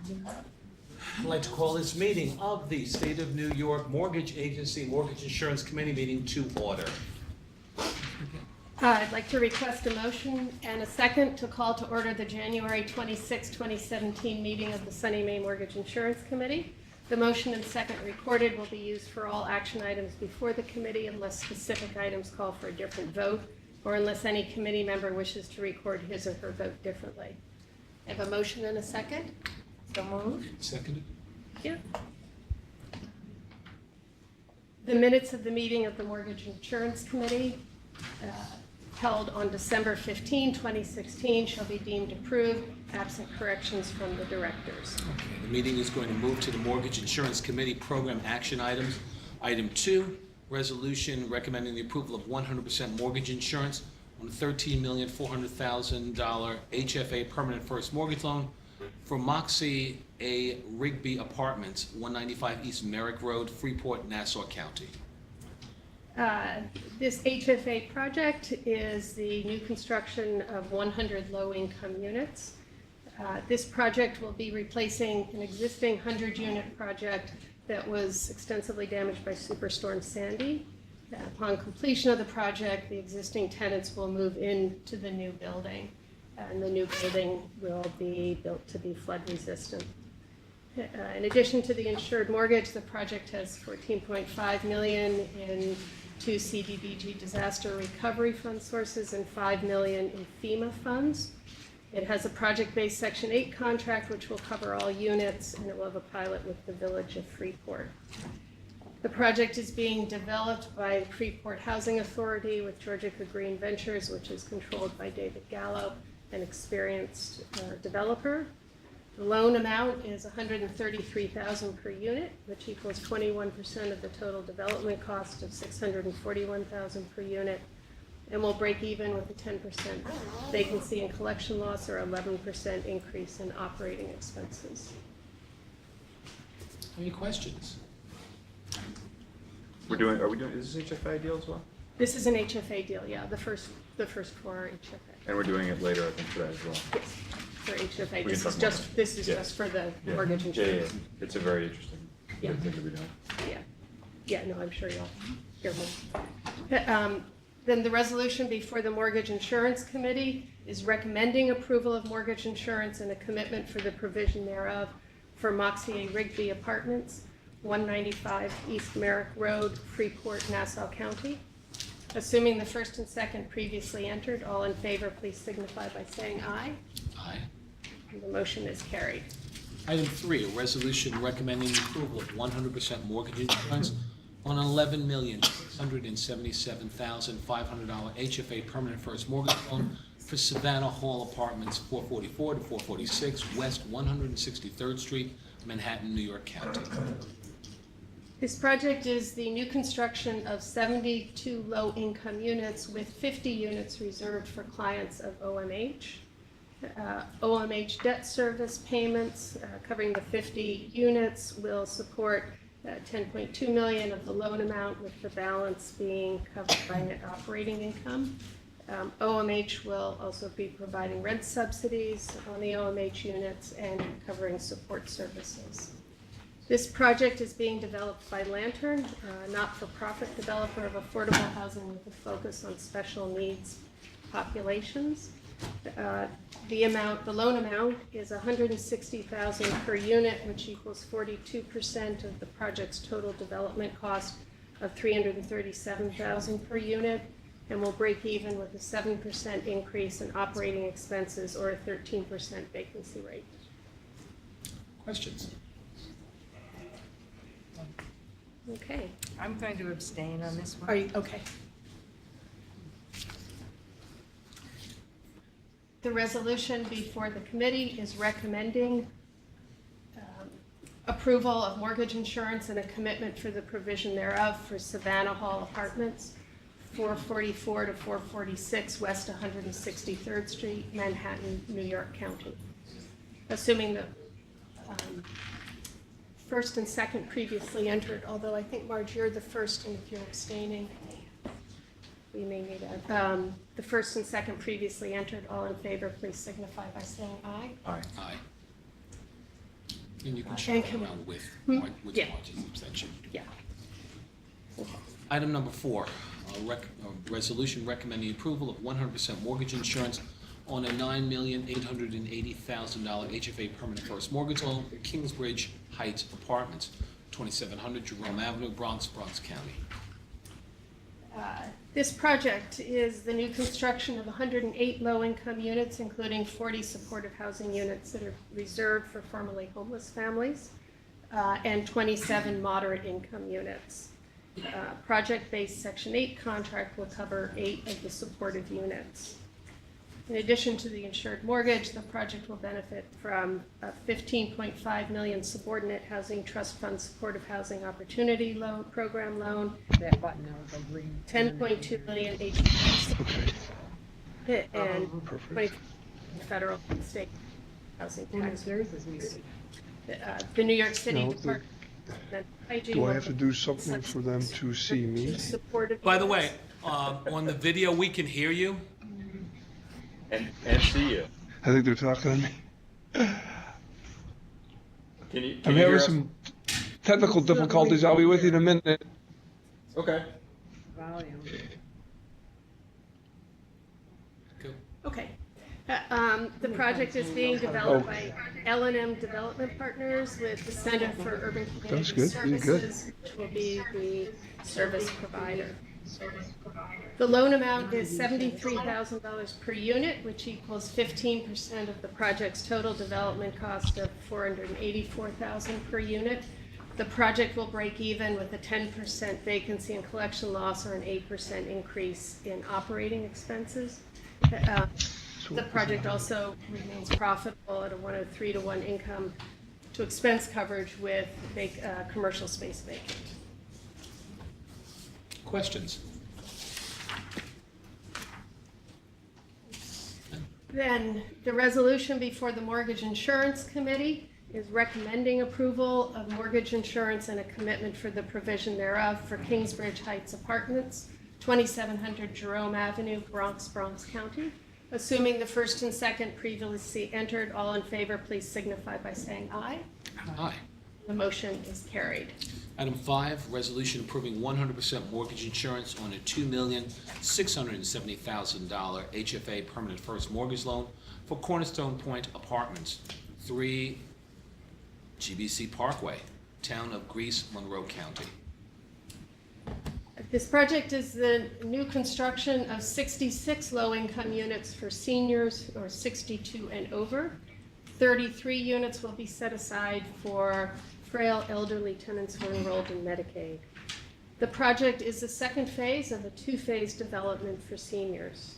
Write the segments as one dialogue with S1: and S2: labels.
S1: I'd like to call this meeting of the State of New York Mortgage Agency Mortgage Insurance Committee meeting to order.
S2: I'd like to request a motion and a second to call to order the January 26, 2017 meeting of the SONYMA Mortgage Insurance Committee. The motion and second recorded will be used for all action items before the committee unless specific items call for a different vote or unless any committee member wishes to record his or her vote differently. I have a motion and a second.
S3: So moved.
S1: Seconded.
S2: Thank you. The minutes of the meeting of the Mortgage Insurance Committee held on December 15, 2016 shall be deemed approved, absent corrections from the directors.
S1: Okay, the meeting is going to move to the Mortgage Insurance Committee program action items. Item 2, resolution recommending the approval of 100% mortgage insurance on a $13,400,000 HFA permanent first mortgage loan for Moxie A. Rigby Apartments, 195 East Merrick Road, Freeport, Nassau County.
S2: This HFA project is the new construction of 100 low-income units. This project will be replacing an existing 100-unit project that was extensively damaged by Superstorm Sandy. Upon completion of the project, the existing tenants will move into the new building, and the new building will be built to be flood resistant. In addition to the insured mortgage, the project has $14.5 million in 2 CDBG disaster recovery fund sources and $5 million in FEMA funds. It has a project-based Section 8 contract which will cover all units, and it will have a pilot with the Village of Freeport. The project is being developed by Freeport Housing Authority with Georgica Green Ventures, which is controlled by David Gallo, an experienced developer. The loan amount is $133,000 per unit, which equals 21% of the total development cost of $641,000 per unit, and will break even with a 10% vacancy and collection loss or 11% increase in operating expenses.
S1: Any questions?
S4: Are we doing, is this HFA deal as well?
S2: This is an HFA deal, yeah, the first 4 are HFA.
S4: And we're doing it later, I think, today as well.
S2: Yes, for HFA.
S4: We can talk more about it.
S2: This is
S4: Yeah.
S2: just for the
S4: Yeah.
S2: mortgage insurance.
S4: Yeah. It's a very interesting
S2: Yeah.
S4: thing to be doing.
S2: Yeah, no, I'm sure you'll hear more. Then the resolution before the Mortgage Insurance Committee is recommending approval of mortgage insurance and a commitment for the provision thereof for Moxie A. Rigby Apartments, 195 East Merrick Road, Freeport, Nassau County. Assuming the first and second previously entered, all in favor, please signify by saying aye.
S1: Aye.
S2: And the motion is carried.
S1: Item 3, a resolution recommending the approval of 100% mortgage insurance on an $11,677,500 HFA permanent first mortgage loan for Savannah Hall Apartments, 444 to 446 West 163rd Street, Manhattan, New York County.
S2: This project is the new construction of 72 low-income units with 50 units reserved for clients of OMH. OMH debt service payments covering the 50 units will support $10.2 million of the loan amount, with the balance being covered by net operating income. OMH will also be providing rent subsidies on the OMH units and covering support services. This project is being developed by Lantern, a not-for-profit developer of affordable housing with a focus on special needs populations. The loan amount is $160,000 per unit, which equals 42% of the project's total development cost of $337,000 per unit, and will break even with a 7% increase in operating expenses or a 13% vacancy rate.
S1: Questions?
S2: Okay.
S3: I'm going to abstain on this one.
S2: Are you okay? The resolution before the committee is recommending approval of mortgage insurance and a commitment for the provision thereof for Savannah Hall Apartments, 444 to 446 West 163rd Street, Manhattan, New York County. Assuming the first and second previously entered, although I think, Marge, you're the first, and if you're abstaining, we may need the first and second previously entered. All in favor, please signify by saying aye.
S4: Aye.
S1: Aye. And you can show
S2: And
S1: it
S2: can-
S1: around with
S2: Yeah.
S1: margin abstention.
S2: Yeah.
S1: Item number 4, a resolution recommending approval of 100% mortgage insurance on a $9,880,000 HFA permanent first mortgage loan for Kingsbridge Heights Apartments, 2700 Jerome Avenue, Bronx, Bronx County.
S2: This project is the new construction of 108 low-income units, including 40 supportive housing units that are reserved for formerly homeless families, and 27 moderate-income units. Project-based Section 8 contract will cover 8 of the supportive units. In addition to the insured mortgage, the project will benefit from a $15.5 million subordinate housing trust fund supportive housing opportunity loan program loan,
S3: That button over green.
S2: $10.2 million HPA and
S5: Perfect.
S2: 20 federal and state housing
S3: And
S2: tax.
S3: theirs is new.
S2: The New York City
S5: No,
S2: Department of Hygiene.
S5: Do I
S2: will
S5: have to do something for them to see me?
S2: supportive
S1: By the way,
S2: units.
S1: on the video, we can hear you.
S4: And see you.
S5: I think they're talking to me.
S4: Can you
S5: I'm
S4: hear
S5: having
S4: us?
S5: some technical difficulties. I'll be with you in a minute.
S4: Okay.
S3: Volume.
S1: Go.
S2: Okay. The project is being developed by L&M Development Partners with the Center for Urban
S5: That's
S2: Community
S5: good, pretty good.
S2: Services, which will be the service provider. The loan amount is $73,000 per unit, which equals 15% of the project's total development cost of $484,000 per unit. The project will break even with a 10% vacancy and collection loss or an 8% increase in operating expenses. The project also remains profitable at a 103-to-1 income to expense coverage with commercial space vacant.
S1: Questions?
S2: Then the resolution before the Mortgage Insurance Committee is recommending approval of mortgage insurance and a commitment for the provision thereof for Kingsbridge Heights Apartments, 2700 Jerome Avenue, Bronx, Bronx County. Assuming the first and second previously entered, all in favor, please signify by saying aye.
S1: Aye.
S2: The motion is carried.
S1: Item 5, resolution approving 100% mortgage insurance on a $2,670,000 HFA permanent first mortgage loan for Cornerstone Point Apartments, 3 GBC Parkway, Town of Greece, Monroe County.
S2: This project is the new construction of 66 low-income units for seniors or 62 and over. 33 units will be set aside for frail elderly tenants who are enrolled in Medicaid. The project is the second phase of a 2-phase development for seniors.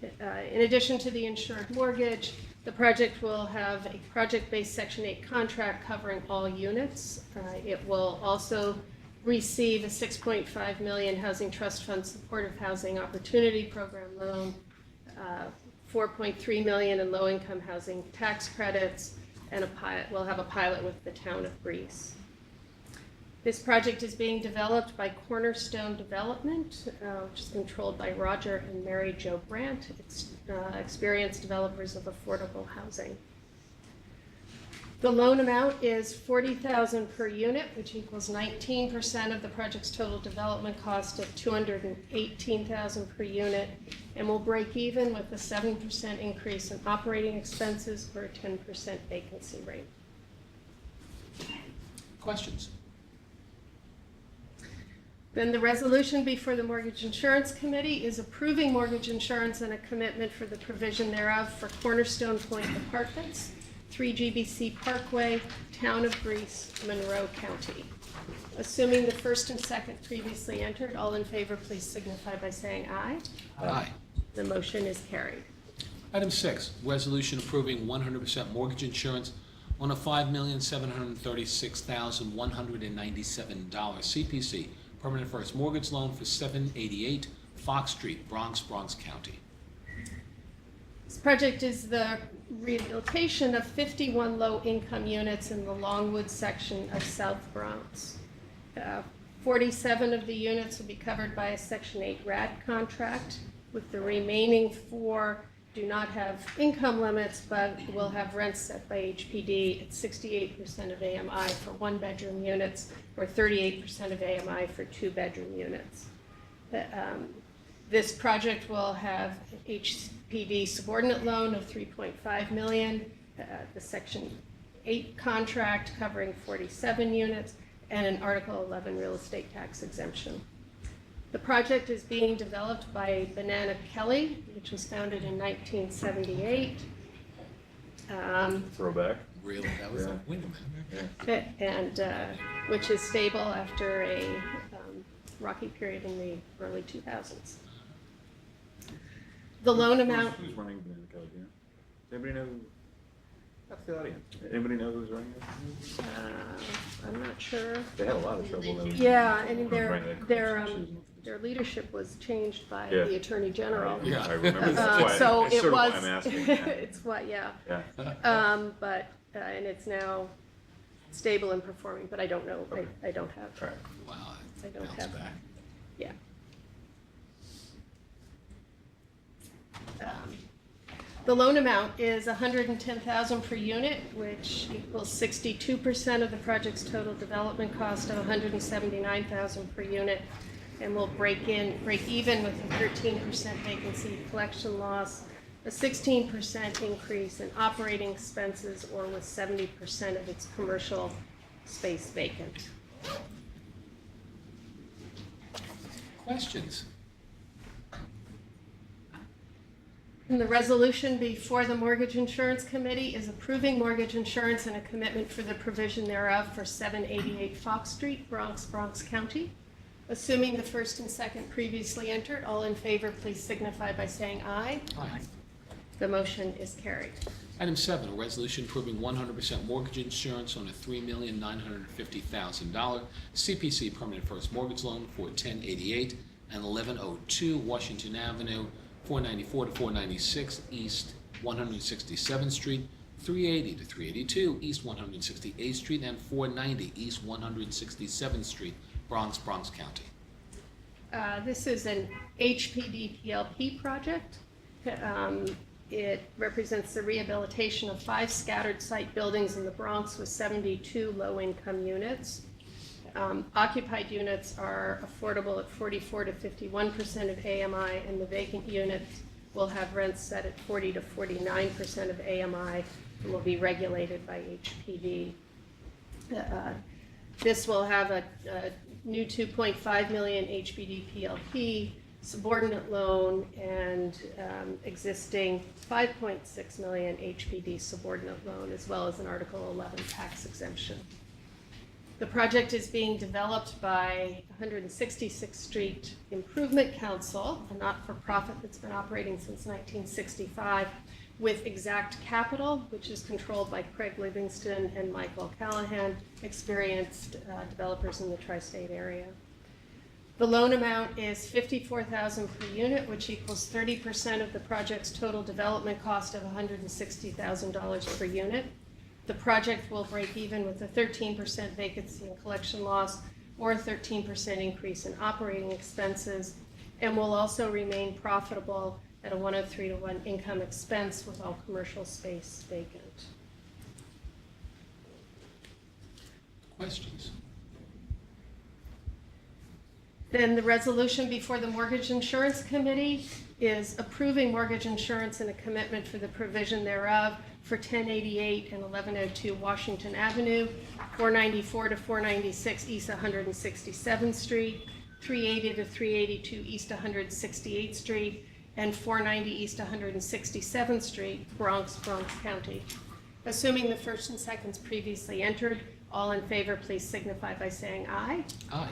S2: In addition to the insured mortgage, the project will have a project-based Section 8 contract covering all units. It will also receive a $6.5 million Housing Trust Fund Supportive Housing Opportunity Program loan, $4.3 million in low-income housing tax credits, and we'll have a pilot with the Town of Greece. This project is being developed by Cornerstone Development, which is controlled by Roger and Mary Jo Brandt, experienced developers of affordable housing. The loan amount is $40,000 per unit, which equals 19% of the project's total development cost of $218,000 per unit, and will break even with a 7% increase in operating expenses or a 10% vacancy rate.
S1: Questions?
S2: Then the resolution before the Mortgage Insurance Committee is approving mortgage insurance and a commitment for the provision thereof for Cornerstone Point Apartments, 3 GBC Parkway, Town of Greece, Monroe County. Assuming the first and second previously entered, all in favor, please signify by saying aye.
S1: Aye.
S2: The motion is carried.
S1: Item 6, resolution approving 100% mortgage insurance on a $5,736,197 CPC permanent first mortgage loan for 788 Fox Street, Bronx, Bronx County.
S2: This project is the rehabilitation of 51 low-income units in the Longwood section of South Bronx. 47 of the units will be covered by a Section 8 RAD contract, with the remaining 4 do not have income limits, but will have rents set by HPD at 68% of AMI for one-bedroom units or 38% of AMI for two-bedroom units. This project will have HPD subordinate loan of $3.5 million, the Section 8 contract covering 47 units, and an Article 11 real estate tax exemption. The project is being developed by Banana Kelly, which was founded in 1978.
S4: Throwback.
S1: Really? That was,
S4: Yeah.
S1: wait a minute.
S2: And which is stable after a rocky period in the early 2000s. The loan amount,
S4: Who's running Banana Kelly? Do you know? Does anybody know? That's the audience. Anybody know who's running it?
S2: I'm not sure.
S4: They had a lot of trouble. Though.
S2: Yeah, I mean,
S4: Running
S2: their leadership was changed by
S4: Yeah.
S2: the Attorney General.
S4: Yeah, I remember. That's why.
S2: So
S4: that's
S2: it
S4: sort of
S2: was,
S4: why I'm asking.
S2: it's what, yeah.
S4: Yeah.
S2: But, and it's now stable and performing, but I don't know,
S4: Okay.
S2: I don't have,
S4: All right.
S1: Wow.
S2: I don't
S1: Bounce
S2: have
S1: back.
S2: yeah. The loan amount is $110,000 per unit, which equals 62% of the project's total development cost of $179,000 per unit, and will break even with a 13% vacancy collection loss, a 16% increase in operating expenses, or with 70% of its commercial space vacant.
S1: Questions?
S2: And the resolution before the Mortgage Insurance Committee is approving mortgage insurance and a commitment for the provision thereof for 788 Fox Street, Bronx, Bronx County. Assuming the first and second previously entered, all in favor, please signify by saying aye.
S1: Aye.
S2: The motion is carried.
S1: Item 7, a resolution approving 100% mortgage insurance on a $3,950,000 CPC permanent first mortgage loan for 1088 and 1102 Washington Avenue, 494 to 496 East 167th Street, 380 to 382 East 168th Street, and 490 East 167th Street, Bronx, Bronx County.
S2: This is an HPD PLP project. It represents the rehabilitation of 5 scattered site buildings in the Bronx with 72 low-income units. Occupied units are affordable at 44 to 51% of AMI, and the vacant units will have rents set at 40 to 49% of AMI and will be regulated by HPD. This will have a new $2.5 million HPD PLP subordinate loan and existing $5.6 million HPD subordinate loan, as well as an Article 11 tax exemption. The project is being developed by 166th Street Improvement Council, a not-for-profit that's been operating since 1965, with Exact Capital, which is controlled by Craig Livingston and Michael Callahan, experienced developers in the tri-state area. The loan amount is $54,000 per unit, which equals 30% of the project's total development cost of $160,000 per unit. The project will break even with a 13% vacancy and collection loss, or a 13% increase in operating expenses, and will also remain profitable at a 103-to-1 income expense with all commercial space vacant.
S1: Questions?
S2: Then the resolution before the Mortgage Insurance Committee is approving mortgage insurance and a commitment for the provision thereof for 1088 and 1102 Washington Avenue, 494 to 496 East 167th Street, 380 to 382 East 168th Street, and 490 East 167th Street, Bronx, Bronx County. Assuming the first and seconds previously entered, all in favor, please signify by saying aye.
S1: Aye.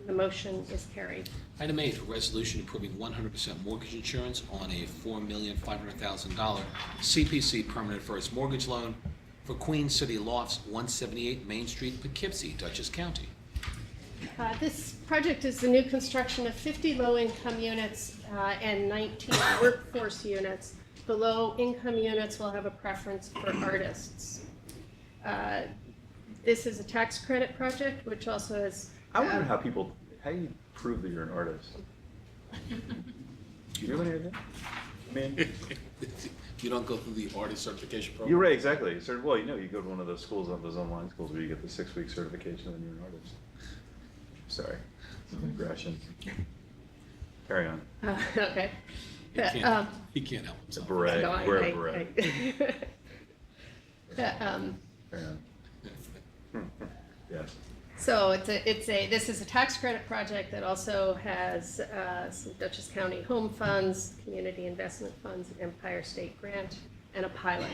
S2: The motion is carried.
S1: Item 8, a resolution approving 100% mortgage insurance on a $4,500,000 CPC permanent first mortgage loan for Queen City Lofts, 178 Main Street, Poughkeepsie, Dutchess County.
S2: This project is the new construction of 50 low-income units and 19 workforce units. The low-income units will have a preference for artists. This is a tax credit project, which also has
S4: I wonder how you prove that you're an artist. Do you have any idea? I mean,
S1: You don't go through the artist certification program?
S4: you're right, exactly. So, well, you know, you go to one of those schools, those online schools where you get the 6-week certification and you're an artist. Sorry, aggression. Carry on.
S2: Okay.
S1: He can't help
S4: It's a
S1: himself.
S4: beret,
S2: No,
S4: wear a beret.
S2: Carry
S4: Carry on. Yes.
S2: So this is a tax credit project that also has some Dutchess County home funds, community investment funds, an Empire State grant, and a pilot.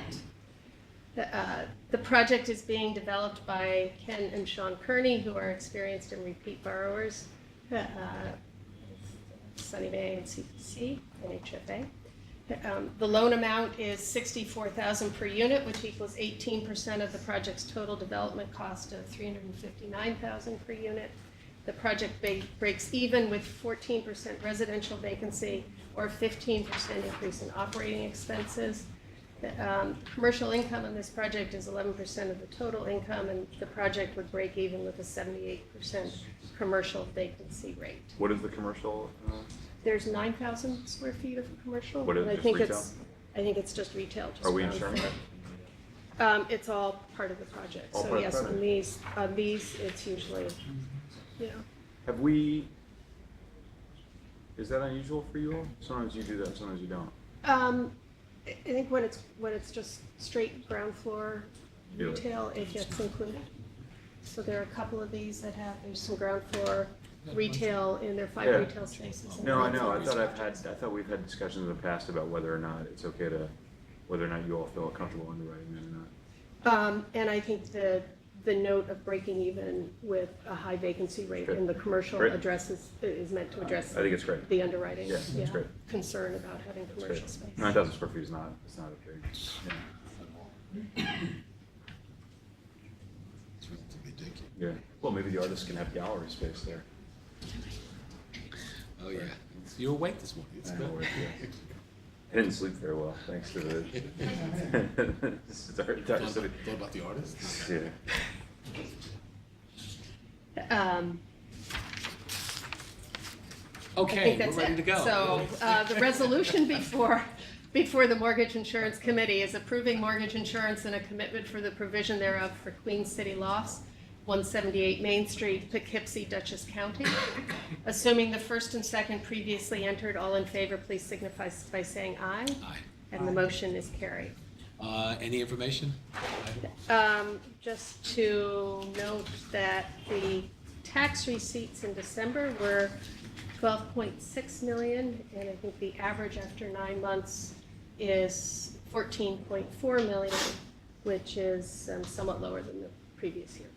S2: The project is being developed by Ken and Sean Kearney, who are experienced and repeat borrowers, SONYMA and CPC and HFA. The loan amount is $64,000 per unit, which equals 18% of the project's total development cost of $359,000 per unit. The project breaks even with 14% residential vacancy or 15% increase in operating expenses. The commercial income on this project is 11% of the total income, and the project would break even with a 78% commercial vacancy rate.
S4: What is the commercial?
S2: There's 9,000 square feet of commercial.
S4: What is
S2: and
S4: it, just
S2: I think it's just retail. Just
S4: Are we
S2: ground
S4: insuring
S2: floor.
S4: that?
S2: It's all part of the project.
S4: All
S2: So
S4: part of
S2: yes,
S4: the
S2: on these, it's usually, you know.
S4: Have we, is that unusual for you all? Sometimes you do that, sometimes you don't.
S2: I think when it's just straight ground floor
S4: Yeah.
S2: retail, it gets included. So there are a couple of these that there's some ground floor retail in their 5
S4: Yeah.
S2: retail spaces. and
S4: No, I
S2: things
S4: know,
S2: like
S4: I
S2: this
S4: thought we've had discussions in the past about whether or not it's okay to, whether or not you all feel comfortable underwriting that or not.
S2: And I think the note of breaking even with a high vacancy rate
S4: Good.
S2: in the commercial
S4: Great.
S2: is meant to address
S4: I think it's great.
S2: the underwriting
S4: Yeah, that's great.
S2: concern about having
S4: That's
S2: commercial
S4: great.
S2: space.
S4: 9,000 square feet is not, it's not a big, yeah.
S1: It's relatively ridiculous.
S4: Yeah, well, maybe the artists can have gallery space there.
S1: Oh, yeah. You were awake this morning. It's
S4: I
S1: good.
S4: know, yeah. I didn't sleep very well, thanks to the. Sorry, Dr. City.
S1: Thought about the artist?
S4: Yeah.
S2: I
S1: Okay,
S2: think
S1: we're
S2: that's
S1: ready
S2: it.
S1: to go.
S2: So the resolution before the Mortgage Insurance Committee is approving mortgage insurance and a commitment for the provision thereof for Queen City Lofts, 178 Main Street, Poughkeepsie, Dutchess County. Assuming the first and second previously entered, all in favor, please signify by saying aye.
S1: Aye.
S2: And the motion is carried.
S1: Any information?
S2: Just to note that the tax receipts in December were 12.6 million, and I think the average after 9 months is 14.4 million, which is somewhat lower than the previous year.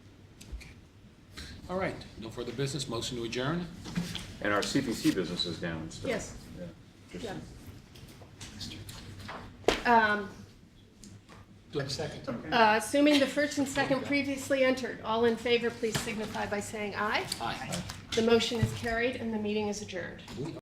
S1: All right, no further business, motion to adjourn?
S4: And our CPC business is down still.
S2: Yes.
S4: Yeah.
S2: Yeah.
S1: Do I have a second?
S2: Assuming the first and second previously entered, all in favor, please signify by saying aye.
S1: Aye.
S2: The motion is carried and the meeting is adjourned.
S1: We